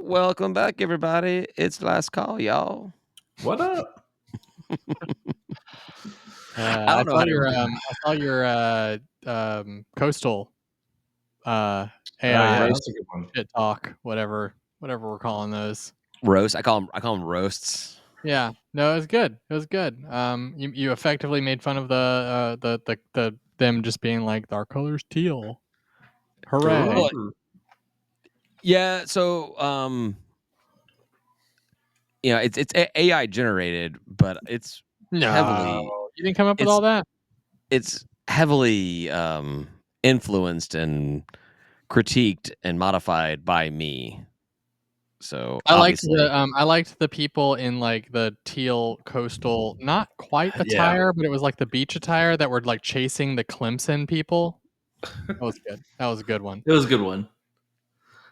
Welcome back, everybody. It's last call, y'all. What up? I I don't know saw how to. your coastal AI Yeah, that's a good one. shit talk, whatever we're calling those. Roast. I call them roasts. Yeah, no, it was good. It was good. You effectively made fun of the them just being like our color's teal. Hooray! Well, yeah. So, it's AI generated, but it's No, heavily you didn't come up with it's all that. it's heavily influenced and critiqued and modified by me. So I liked obviously, the people in like the teal coastal, not quite Yeah. attire, but it was like the beach attire that were like chasing the Clemson people. That was good. That was a good one. It was a good one.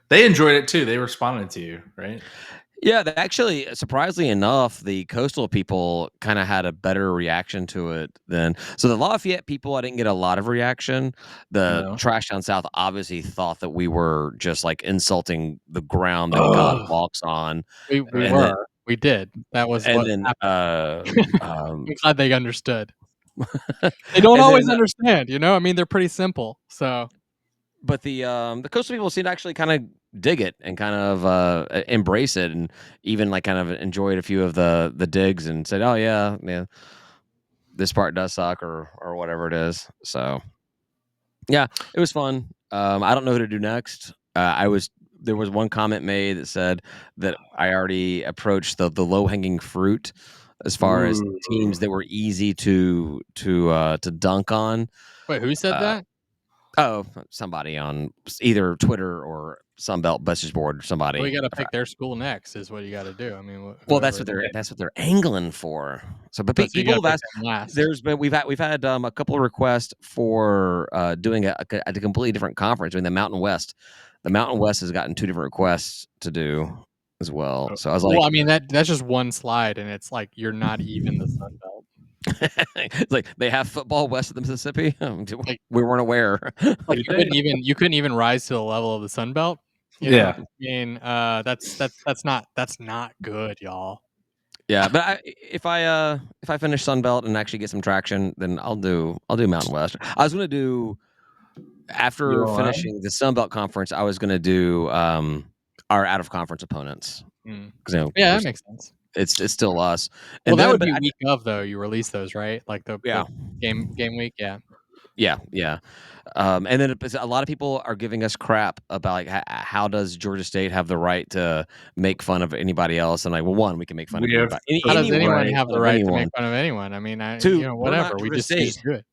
They enjoyed it too. They responded to you, right? yeah. Actually, surprisingly enough, the coastal people kind of had a better reaction to it than the Lafayette people. I didn't get a lot of reaction. The No. Trash Down South obviously thought that we were just like insulting the ground that God walks on, We and then we did. That was and what then happened. um, I'm glad they understood. They don't and always then understand, you know. I mean, they're pretty simple. So but the coastal people seem to actually kind of dig it and kind of embrace it, and even like kind of enjoyed a few of the digs and said, "Oh yeah, yeah, this part does suck," or whatever it is. So yeah, it was fun. I don't know who to do next. There was one comment made that said that I already approached the low hanging fruit as far as teams that were easy to dunk on. wait, who said Uh, that? Oh, somebody on either Twitter or Sunbelt message board or Well, somebody. you got to pick their school next. Is what you got to do. I mean, Well, whoever. that's what they're angling for. So, but So you got people to have pick asked. them last. We've had a couple of requests for doing a completely different conference. I mean, the Mountain West. The Mountain West has gotten 2 different requests to do as well. So I was like, Well, I mean that's just one slide, and it's like you're not even the Sun Belt. it's like they have football west of the Mississippi. Like, We weren't aware. like you couldn't even rise to the level of the Sun Belt. You know, Yeah. I mean, that's not good, y'all. Yeah, but if I finish Sunbelt and actually get some traction, then I'll do Mountain West. I was gonna do after finishing the Sunbelt conference. I was gonna do our out of conference opponents because Yeah, that makes sense. it's still us. Well, And that then, would but be week of though. You release those, right? Like the game week. Yeah. yeah. And then a lot of people are giving us crap about like how does Georgia State have the right to make fun of anybody else? And like, well, one, we can make fun of anybody. How does anyone have the right to anyone. make fun of anyone? I mean, Two, we're whatever. not We Georgia just State. do it.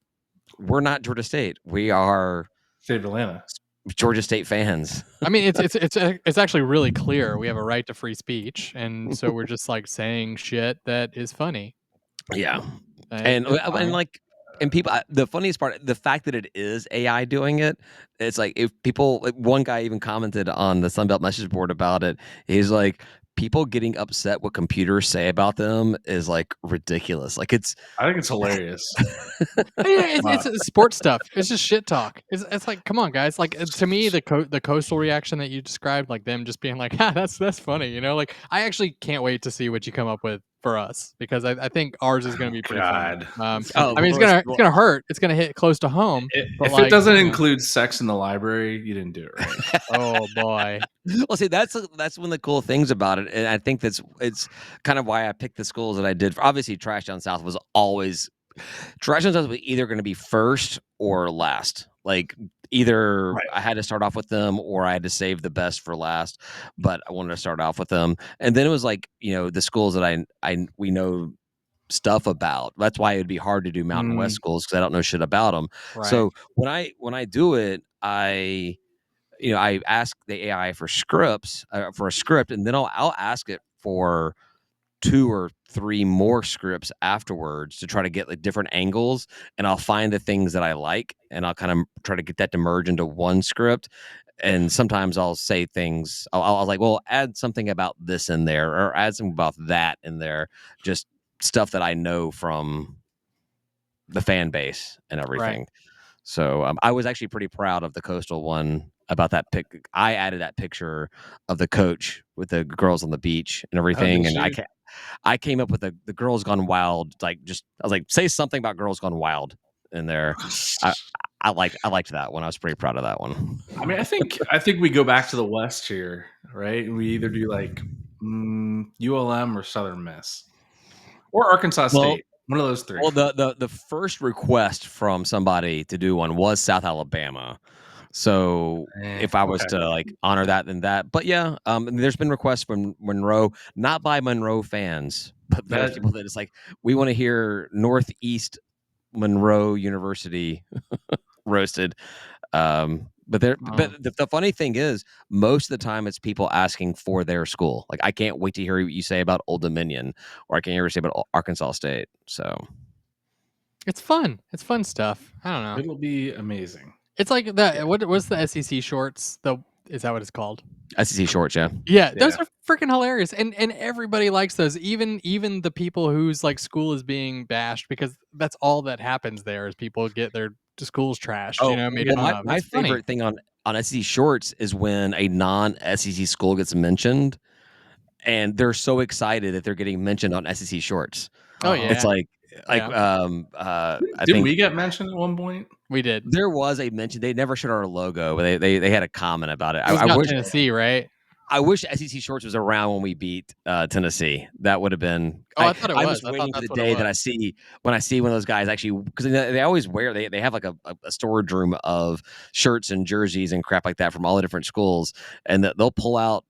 We're not Georgia State. We are State of Atlanta. Georgia State fans. I mean, it's actually really clear. We have a right to free speech, and so we're just like saying shit that is funny. Yeah, It's fine. like. And people, the funniest part, the fact that it is AI doing it, it's like if people, like one guy even commented on the Sunbelt message board about it. He's like, people getting upset what computers say about them is like ridiculous. Like I think it's hilarious. It's sports stuff. It's just shit talk. It's like, come on, guys. Like to me, the coastal reaction that you described, like them just being like, "Ha, that's funny," you know. Like I actually can't wait to see what you come up with for us because I think ours is going to be pretty funny. I mean, it's gonna hurt. It's gonna hit close to home. If it doesn't include sex in the library, you didn't do it right. Oh boy. Well, see, that's one of the cool things about it, and I think it's kind of why I picked the schools that I did. Obviously, Trash Down South was always Trash Down South was either going to be first or last. Like either I had to start off with them or I had to save the best for last. But I wanted to start off with them, and then it was like the schools that we know stuff about. That's why it would be hard to do Mountain West schools because I don't know shit about them. Right. So when I do it, I ask the AI for scripts for a script, and then I'll ask it for 2 or 3 more scripts afterwards to try to get like different angles, and I'll find the things that I like, and I'll kind of try to get that to merge into one script. And sometimes I'll say things. I'll like, well, add something about this in there, or add something about that in there. Just stuff that I know from the fan base and everything. Right. So I was actually pretty proud of the coastal one about that pic. I added that picture of the coach with the girls on the beach and everything, and I came up with the Girls Gone Wild. Like, I was like, say something about Girls Gone Wild in there. I liked that one. I was pretty proud of that one. I mean, I think we go back to the West here, right? We either do like ULM or Southern Miss or Arkansas State. One of those three. Well, the first request from somebody to do one was South Alabama. So if I was to like honor that, then that. But yeah, there's been requests from Monroe, not by Monroe fans, but there's people that it's like, we want to hear Northeast Monroe University roasted. But the funny thing is, most of the time it's people asking for their school. Like, I can't wait to hear what you say about Old Dominion, or I can't hear what you say about Arkansas State. So it's fun. It's fun stuff. I don't know. It'll be amazing. It's like that. Yeah. What's the SEC shorts? Is that what it's called? SEC shorts, yeah. Yeah, those are freaking hilarious, and everybody likes those. Even the people whose like school is being bashed, because that's all that happens there is people get their schools trashed. Made fun of. My favorite thing on SEC shorts is when a non-SEC school gets mentioned, and they're so excited that they're getting mentioned on SEC shorts. Oh yeah, it's like didn't we get mentioned at one point? We did. There was a mention. They never showed our logo, but they had a comment about it. I wish Tennessee, right? I wish SEC shorts was around when we beat Tennessee. That would have been. I thought it was. I was waiting for the day that I see one of those guys actually, because they always wear. They have like a storage room of shirts and jerseys and crap like that from all the different schools, and they'll pull out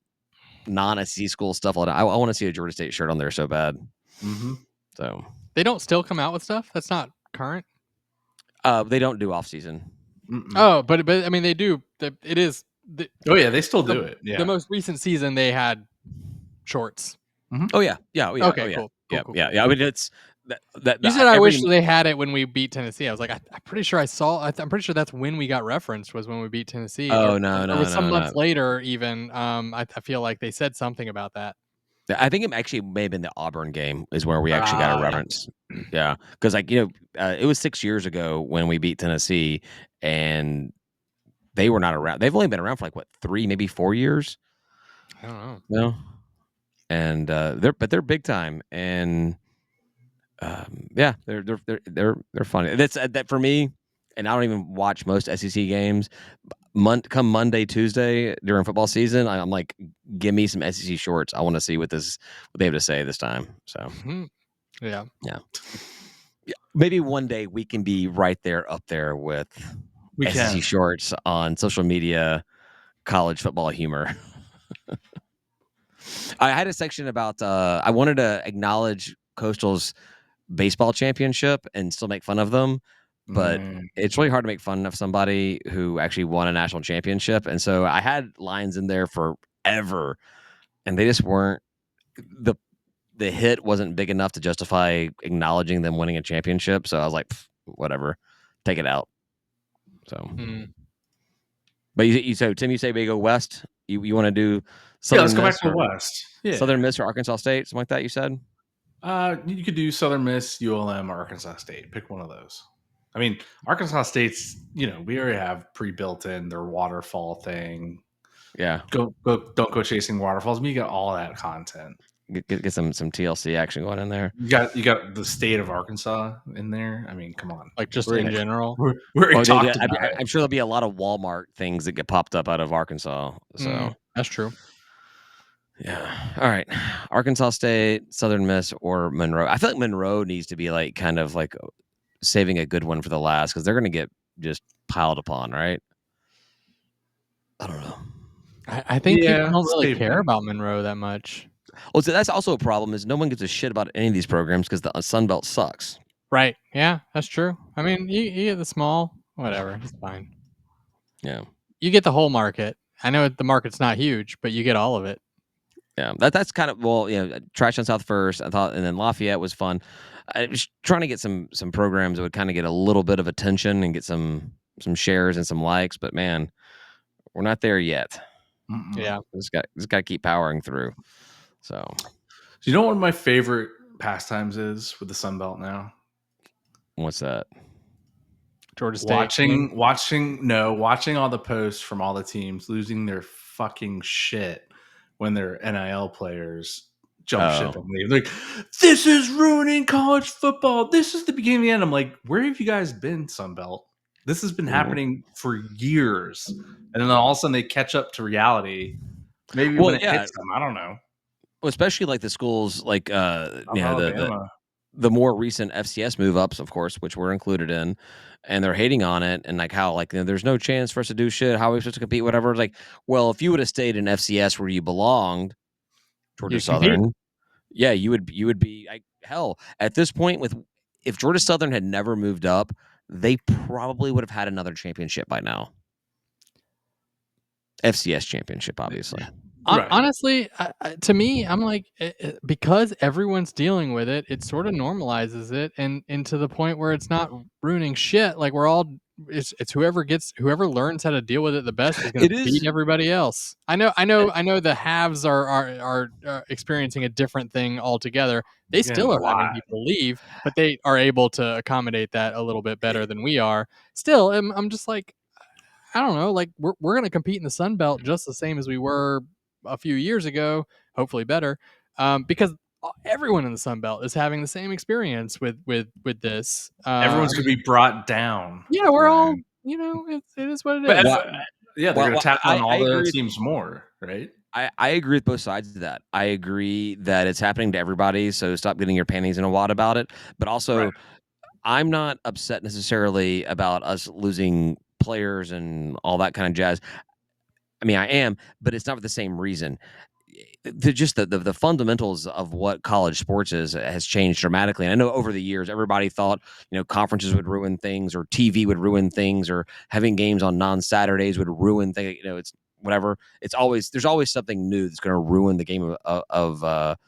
non-SEC school stuff all the time. I want to see a Georgia State shirt on there so bad. Mm-hmm. So they don't still come out with stuff that's not current. They don't do off season. Oh, but I mean they do. It is. They still do it. Yeah, the most recent season they had shorts. Mm-hmm. Oh yeah. Okay, cool. I mean, it's that. You said I wish they had it when we beat Tennessee. I was like, I'm pretty sure I saw. I'm pretty sure that's when we got referenced, was when we beat Tennessee. Oh or some months later even. I feel like they said something about that. I think it actually may have been the Auburn game is where we actually got a reference. Yeah, because it was 6 years ago when we beat Tennessee, and they were not around. They've only been around for like 3, maybe 4 years. I don't know. No, and they're big time, and they're funny. That's that for me. And I don't even watch most SEC games. Come Monday, Tuesday during football season, I'm like, give me some SEC shorts. I want to see what they have to say this time. So, yeah. Maybe one day we can be right there, up there with SEC shorts on social media, college football humor. I had a section about I wanted to acknowledge Coastal's baseball championship and still make fun of them. But it's really hard to make fun of somebody who actually won a national championship. And so I had lines in there forever, and they just weren't, the hit wasn't big enough to justify acknowledging them winning a championship. So I was like, whatever, take it out. So, but so Tim, you say we go west. You want to do Southern let's go Miss back to West. Yeah. Southern Miss or Arkansas State, something like that. You said. You could do Southern Miss, ULM, or Arkansas State. Pick one of those. I mean, Arkansas State's, we already have pre-built in their waterfall thing. Yeah. Don't go chasing waterfalls. I mean, you got all that content. Get some TLC action going in there. You got the state of Arkansas in there. I mean, come on. Like just in general. I'm sure there'll be a lot of Walmart things that get popped up out of Arkansas. So that's true. Yeah. All right. Arkansas State, Southern Miss, or Monroe. I feel like Monroe needs to be like kind of like saving a good one for the last, because they're going to get just piled upon, right? I don't know. I think people don't really care about Monroe that much. Well, so that's also a problem, is no one gives a shit about any of these programs because the Sun Belt sucks. Right. Yeah, that's true. I mean, you get the small, whatever. It's fine. Yeah. You get the whole market. I know the market's not huge, but you get all of it. Yeah, that's kind of, Trash on South first, I thought, and then Lafayette was fun. I was trying to get some programs that would kind of get a little bit of attention and get some shares and some likes, but man, we're not there yet. Yeah, just got to keep powering through. So, you know what my favorite pastimes is with the Sun Belt now? What's that? Georgia State. Watching all the posts from all the teams losing their fucking shit when their NIL players jump ship and leave. Like, this is ruining college football. This is the beginning of the end. I'm like, where have you guys been, Sunbelt? This has been happening for years. And then all of a sudden they catch up to reality. Maybe when it hits them, I don't know. Well, especially like the schools like the more recent FCS move ups, of course, which we're included in, and they're hating on it and like how like there's no chance for us to do shit. How are we supposed to compete? Whatever. Like, well, if you would have stayed in FCS where you belonged, Georgia Southern, yeah, you would be like hell at this point. If Georgia Southern had never moved up, they probably would have had another championship by now. FCS championship, obviously. Right. Honestly, to me, I'm like, because everyone's dealing with it, it sort of normalizes it, and to the point where it's not ruining shit. Like we're all, it's whoever learns how to deal with it the best is going to beat everybody else. I know. The haves are experiencing a different thing altogether. They still are having people leave, but they are able to accommodate that a little bit better than we are. Still, I'm just like, I don't know. Like we're going to compete in the Sun Belt just the same as we were a few years ago, hopefully better, because everyone in the Sun Belt is having the same experience with this. Everyone's going to be brought down. Yeah, we're all, it is what it is. They're going to tap on all the teams more, right? I agree with both sides of that. I agree that it's happening to everybody, so stop getting your panties in a wad about it. But also, I'm not upset necessarily about us losing players and all that kind of jazz. I mean, I am, but it's not for the same reason. Just the fundamentals of what college sports is has changed dramatically. And I know over the years, everybody thought, conferences would ruin things, or TV would ruin things, or having games on non-Saturdays would ruin things. It's whatever. There's always something new that's going to ruin the game of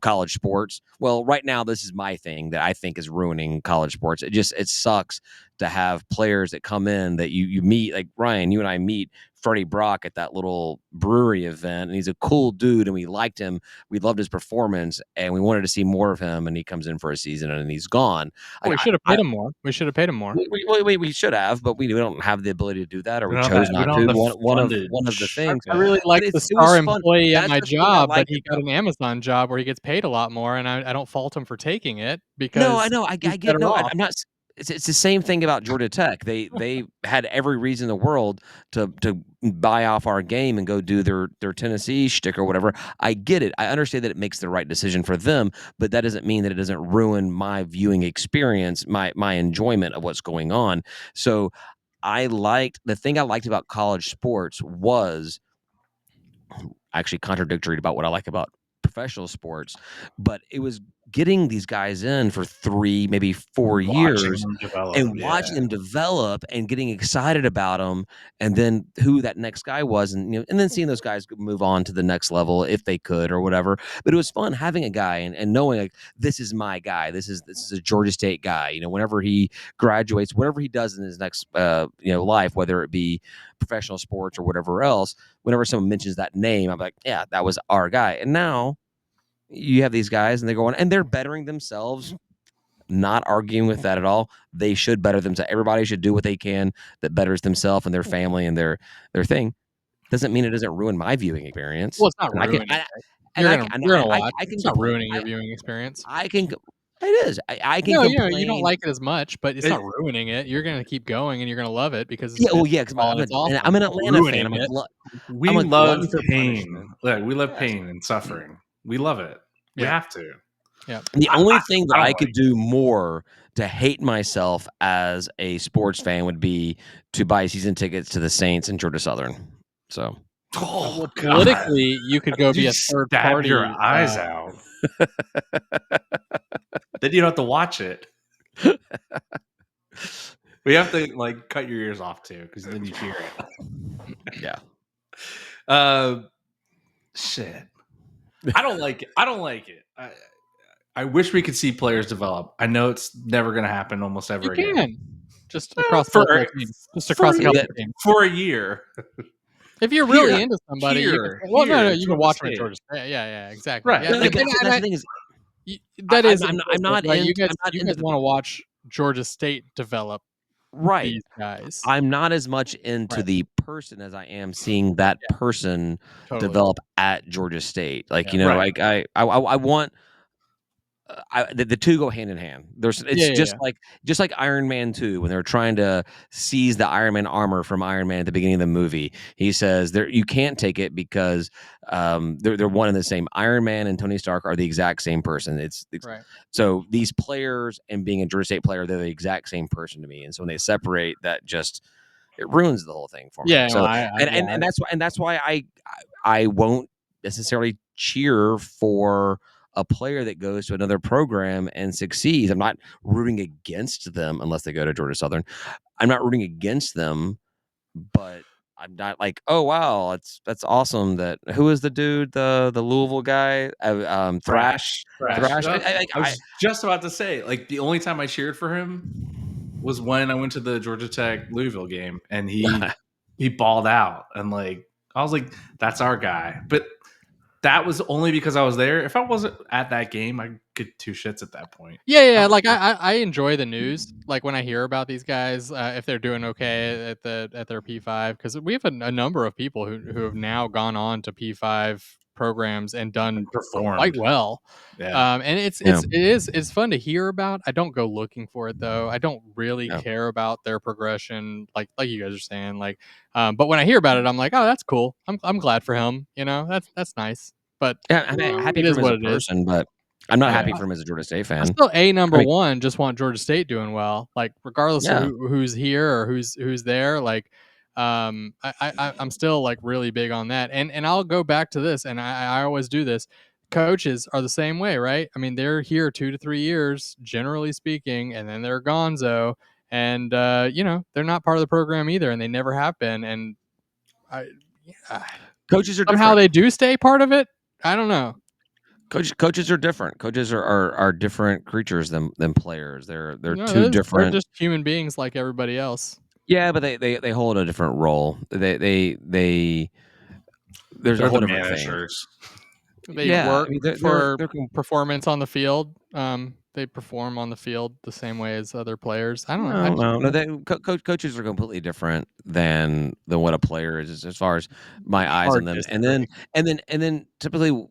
college sports. Well, right now, this is my thing that I think is ruining college sports. It sucks to have players that come in that you meet, like Ryan, you and I meet Freddie Brock at that little brewery event, and he's a cool dude, and we liked him. We loved his performance, and we wanted to see more of him, and he comes in for a season, and he's gone. We should have paid him more. We should have paid him more. We should have, but we don't have the ability to do that, or we chose not to. One of the things. I really like the star employee at my job, but he got an Amazon job where he gets paid a lot more, and I don't fault him for taking it because no, I know I get no. I'm not. It's the same thing about Georgia Tech. They had every reason in the world to buy off our game and go do their Tennessee shtick or whatever. I get it. I understand that it makes the right decision for them, but that doesn't mean that it doesn't ruin my viewing experience, my enjoyment of what's going on. So the thing I liked about college sports was actually contradictory about what I like about professional sports, but it was getting these guys in for 3, maybe 4 years watching them develop and getting excited about them, and then who that next guy was, and then seeing those guys move on to the next level if they could or whatever. But it was fun having a guy and knowing like this is my guy, this is a Georgia State guy. Whenever he graduates, whatever he does in his next life, whether it be professional sports or whatever else, whenever someone mentions that name, I'm like, yeah, that was our guy. And now you have these guys and they're going and they're bettering themselves, not arguing with that at all. They should better themselves. Everybody should do what they can that betters themselves and their family and their thing. Doesn't mean it doesn't ruin my viewing experience. Well, it's not ruining it. You're gonna watch. It's not ruining your viewing experience. It is. I can. No, you don't like it as much, but it's not ruining it. You're gonna keep going, and you're gonna love it because I'm an Atlanta fan. We love pain. We love pain and suffering. We love it. We have to. Yeah. The only thing that I could do more to hate myself as a sports fan would be to buy season tickets to the Saints and Georgia Southern. So, politically, you could go be a third party. Your eyes out. Then you don't have to watch it. We have to cut your ears off too, because then you hear it. Yeah. Shit. I don't like it. I wish we could see players develop. I know it's never going to happen almost ever again. You can. Just across the team. For a year. If you're really into somebody, you can watch them at Georgia State. Yeah, exactly. Right. Yeah, the thing is, that is. I'm not. You guys want to watch Georgia State develop Right. these guys. I'm not as much into Right. the person as I am seeing that Yeah. person Totally. develop at Georgia State. Like, Yeah. you know, Right. like I want the two go hand in hand. It's Yeah. just like Iron Man 2 when they're trying to seize the Iron Man armor from Iron Man at the beginning of the movie. He says there you can't take it because they're one and the same. Iron Man and Tony Stark are the exact same person. It's Right. so these players and being a Georgia State player, they're the exact same person to me. And so when they separate, that just it ruins the whole thing for me. Yeah. So Yeah. and that's why I won't necessarily cheer for a player that goes to another program and succeeds. I'm not rooting against them unless they go to Georgia Southern. I'm not rooting against them, but I'm not like, oh wow, that's awesome. That who is the dude, the Louisville guy, Thrash. Thrash. Thrash. I was just about to say, like, the only time I cheered for him was when I went to the Georgia Tech Louisville game, and he balled out, and like I was like, that's our guy. But that was only because I was there. If I wasn't at that game, I could two shits at that point. Yeah. Like I enjoy the news. Like when I hear about these guys, if they're doing okay at their P5, because we have a number of people who have now gone on to P5 programs and done quite Performed. well. Yeah. And it's fun to hear about. I don't go looking for it though. I don't really Yeah. care about their progression, like you guys are saying. Like, but when I hear about it, I'm like, oh, that's cool. I'm glad for him. You know, that's nice. But Yeah, I'm you know, happy it for is him as what a it is. person, but I'm not Yeah. happy for him as a Georgia State I fan. still number I mean, one. Just want Georgia State doing well, like regardless of yeah. who's here or who's there. Like, I'm still like really big on that. And I'll go back to this, and I always do this. Coaches are the same way, right? I mean, they're here 2 to 3 years, generally speaking, and then they're gonzo, and you know, they're not part of the program either, and they never have been. And I, yeah, Coaches are somehow different. they do stay part of it. I don't know. Coaches are different. Coaches are different creatures than players. They're No, two they're different. just human beings like everybody else. Yeah, but they hold a different role. There's a They're whole the different thing. managers. They Yeah, I work mean for they're performance on the field. They perform on the field the same way as other players. I don't know. no. Coaches are completely different than what a player is as far as my eyes on Hard them. disagree. And then typically,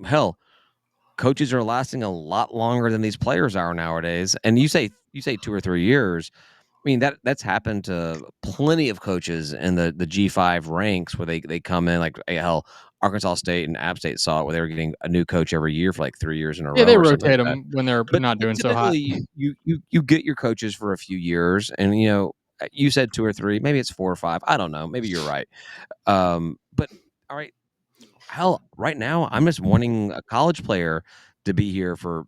hell, coaches are lasting a lot longer than these players are nowadays. And you say 2 or 3 years. I mean that's happened to plenty of coaches in the G5 ranks where they come in like hell. Arkansas State and App State saw it where they were getting a new coach every year for like 3 years in a Yeah, row they or something like rotate that. them when they're But not doing so hot. typically, you get your coaches for a few years, and you know, you said 2 or 3, maybe it's 4 or 5. I don't know. Maybe you're right. But all right, hell, right now I'm just wanting a college player to be here for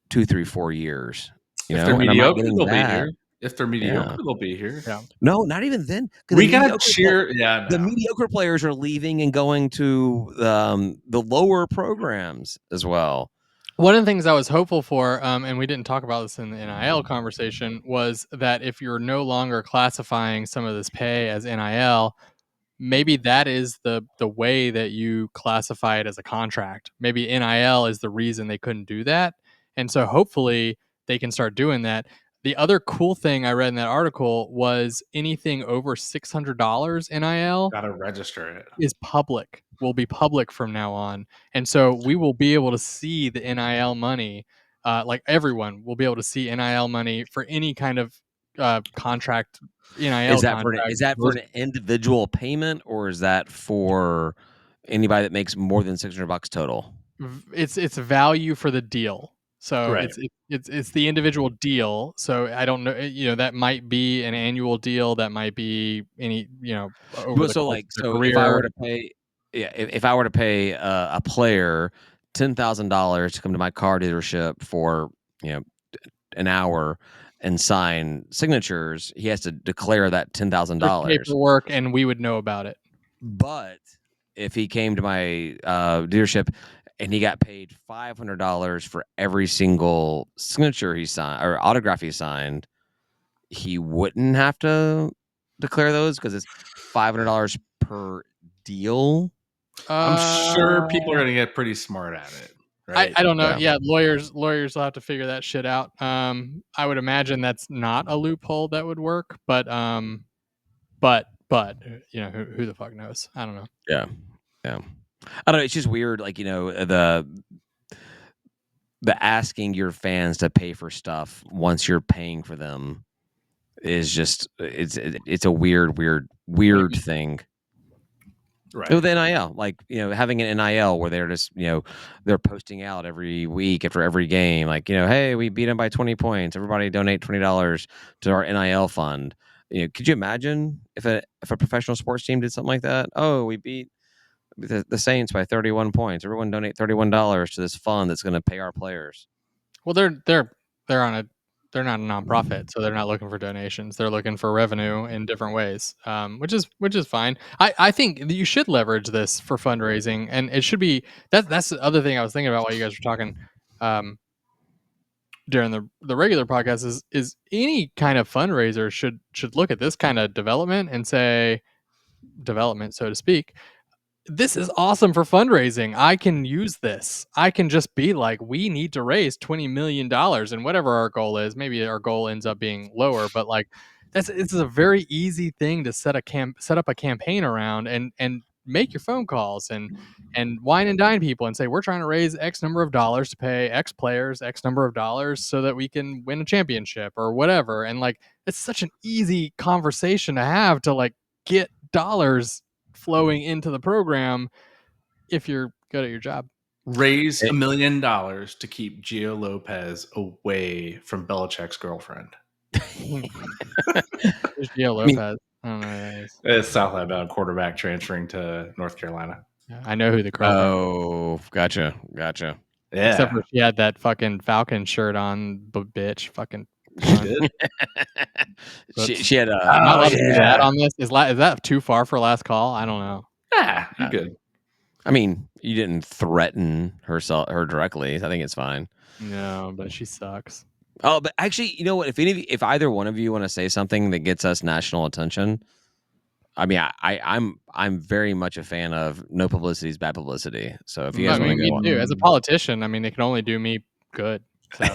2, 3, 4 years. You If they're know, and I'm not mediocre, getting they'll be that. here. If they're Yeah. mediocre, they'll be here. Yeah. No, not even then. 'Cause We gotta cheer. Yeah, the no. mediocre players are leaving and going to the lower programs as well. One of the things I was hopeful for, and we didn't talk about this in the NIL conversation, was that if you're no longer classifying some of this pay as NIL, maybe that is the way that you classify it as a contract. Maybe NIL is the reason they couldn't do that. And so hopefully they can start doing that. The other cool thing I read in that article was anything over $600 NIL Gotta register it. is public, will be public from now on. And so we will be able to see the NIL money. Like everyone will be able to see NIL money for any kind of contract, NIL contract. Is that for an individual payment or is that for anybody that makes more than $600 total? It's value for the deal. So Right. it's the individual deal. So I don't know, you know, that might be an annual deal, that might be any, you know, over the course of their So if I were career. to pay, yeah, if I were to pay a player $10,000 to come to my car dealership for an hour and sign signatures, he has to declare that There's $10,000. paperwork and we would know about it. But if he came to my dealership and he got paid $500 for every single signature he signed or autograph he signed, he wouldn't have to declare those because it's $500 per deal. I'm sure people are gonna get pretty smart at it. right? I don't know. Yeah. Yeah, lawyers will have to figure that shit out. I would imagine that's not a loophole that would work, but you know, who the fuck knows? I don't know. Yeah. Yeah. I don't know. It's just weird. Like, the asking your fans to pay for stuff once you're paying for them is just it's a weird thing. Right. With NIL, like, having an NIL where they're just, they're posting out every week after every game, like, hey, we beat them by 20 points. Everybody donate $20 to our NIL fund. Could you imagine if a professional sports team did something like that? Oh, we beat the Saints by 31 points. Everyone donate $31 to this fund that's going to pay our players. Well, they're not a nonprofit, so they're not looking for donations. They're looking for revenue in different ways, which is fine. I think that you should leverage this for fundraising, and it should be that's the other thing I was thinking about while you guys were talking during the regular podcast is any kind of fundraiser should look at this kind of development and say development, so to speak. This is awesome for fundraising. I can use this. I can just be like, we need to raise $20 million and whatever our goal is. Maybe our goal ends up being lower, but like it's a very easy thing to set up a campaign around and make your phone calls and wine and dine people and say, we're trying to raise X number of dollars to pay X players X number of dollars so that we can win a championship or whatever. And like, it's such an easy conversation to have to like get dollars flowing into the program if you're good at your job. Raise $1 million to keep Gio Lopez away from Belichick's girlfriend. There's Gio Lopez. I don't know who that is. It's South Alabama quarterback transferring to North Carolina. I know who the girlfriend is. Oh, gotcha. Yeah. Except for she had that fucking Falcon shirt on, bitch. Fucking. She did. she had I'm not allowed to do that on this. Is that too far for last call? I don't know. Yeah, you're good. I mean, you didn't threaten her directly. I think it's fine. No, but she sucks. Oh, but actually, you know what? If either one of you want to say something that gets us national attention, I mean, I'm very much a fan of no publicity is bad publicity. So if you guys want to go me too. As a politician, I mean, it can only do me good. So.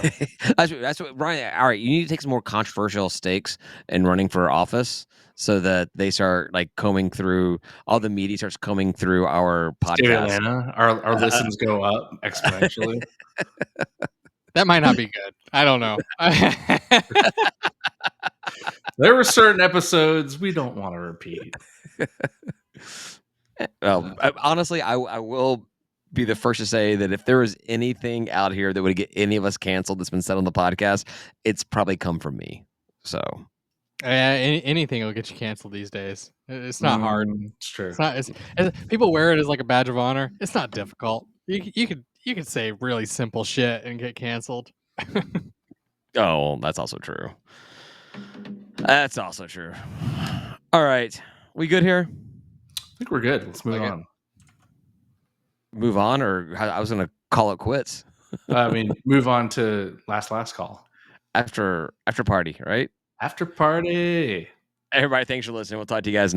that's what Ryan. All right, you need to take some more controversial stakes in running for office, so that they start like combing through all the media starts combing through our podcast. Atlanta, our listens go up exponentially. That might not be good. I don't know. There were certain episodes we don't want to repeat. Honestly, I will be the first to say that if there was anything out here that would get any of us canceled that's been said on the podcast, it's probably come from me. So anything will get you canceled these days. It's not hard. It's true. It's not. People wear it as like a badge of honor. It's not difficult. You could say really simple shit and get canceled. Oh, that's also true. That's also true. All right, we good here? I think we're good. Let's move on. Move on, or I was gonna call it quits. I mean, move on to last call. After party, right? After party. Everybody, thanks for listening. We'll talk to you guys